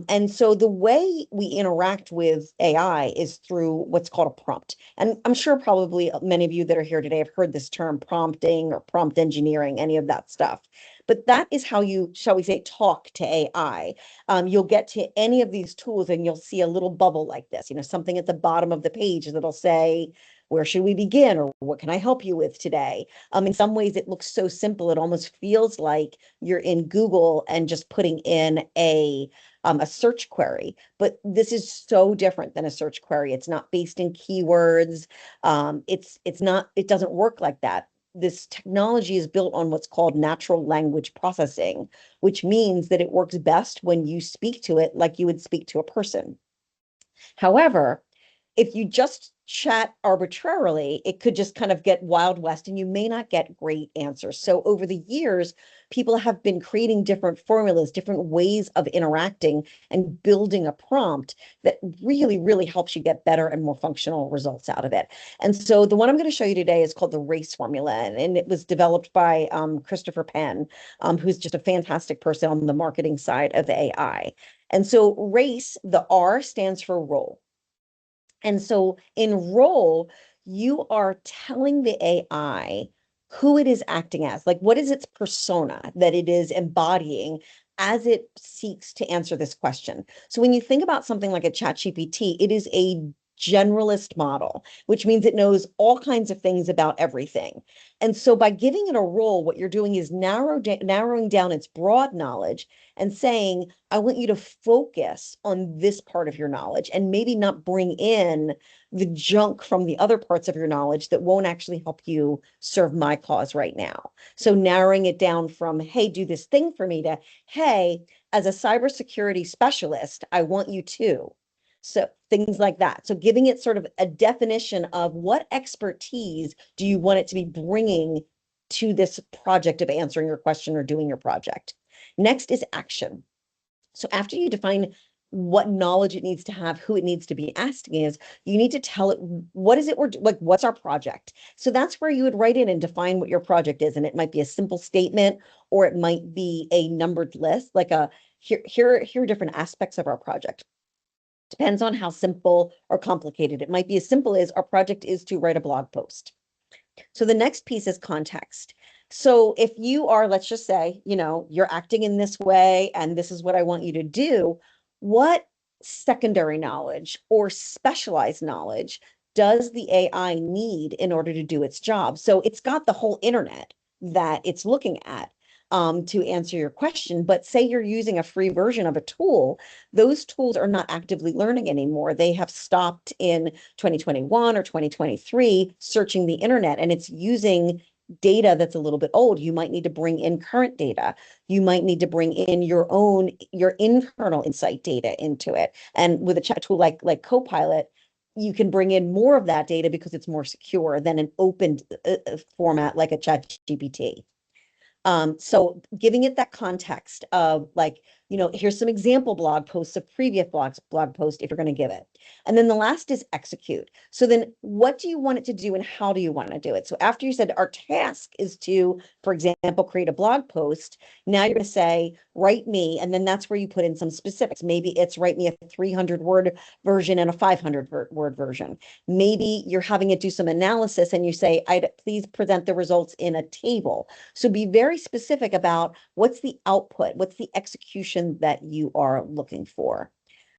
And so the way we interact with AI is through what's called a prompt. And I'm sure probably many of you that are here today have heard this term prompting or prompt engineering, any of that stuff. But that is how you, shall we say, talk to AI. You'll get to any of these tools and you'll see a little bubble like this, something at the bottom of the page that'll say, where should we begin? Or what can I help you with today? In some ways, it looks so simple. It almost feels like you're in Google and just putting in a search query, but this is so different than a search query. It's not based in keywords. It's not, it doesn't work like that. This technology is built on what's called natural language processing, which means that it works best when you speak to it like you would speak to a person. However, if you just chat arbitrarily, it could just kind of get Wild West and you may not get great answers. So over the years, people have been creating different formulas, different ways of interacting and building a prompt that really, really helps you get better and more functional results out of it. And so the one I'm going to show you today is called the RACE formula, and it was developed by Christopher Penn, who's just a fantastic person on the marketing side of AI. And so RACE, the R stands for role. And so in role, you are telling the AI who it is acting as, like what is its persona that it is embodying as it seeks to answer this question. So when you think about something like a chat GPT, it is a generalist model, which means it knows all kinds of things about everything. And so by giving it a role, what you're doing is narrowing down its broad knowledge and saying, I want you to focus on this part of your knowledge and maybe not bring in the junk from the other parts of your knowledge that won't actually help you serve my cause right now. So narrowing it down from, hey, do this thing for me to, hey, as a cybersecurity specialist, I want you to. So things like that. So giving it sort of a definition of what expertise do you want it to be bringing to this project of answering your question or doing your project. Next is action. So after you define what knowledge it needs to have, who it needs to be asking is, you need to tell it, what is it we're like, what's our project? So that's where you would write in and define what your project is. And it might be a simple statement, or it might be a numbered list, like here are different aspects of our project. Depends on how simple or complicated. It might be as simple as our project is to write a blog post. So the next piece is context. So if you are, let's just say, you're acting in this way and this is what I want you to do, what secondary knowledge or specialized knowledge does the AI need in order to do its job? So it's got the whole internet that it's looking at to answer your question. But say you're using a free version of a tool, those tools are not actively learning anymore. They have stopped in 2021 or 2023 searching the internet, and it's using data that's a little bit old. You might need to bring in current data. You might need to bring in your internal insight data into it. And with a chat tool like Copilot, you can bring in more of that data because it's more secure than an open format like a chat GPT. So giving it that context of like, here's some example blog posts of previous blog posts if you're going to give it. And then the last is execute. So then what do you want it to do and how do you want to do it? So after you said our task is to, for example, create a blog post, now you're going to say, write me, and then that's where you put in some specifics. Maybe it's write me a 300 word version and a 500 word version. Maybe you're having it do some analysis and you say, I'd please present the results in a table. So be very specific about what's the output, what's the execution that you are looking for.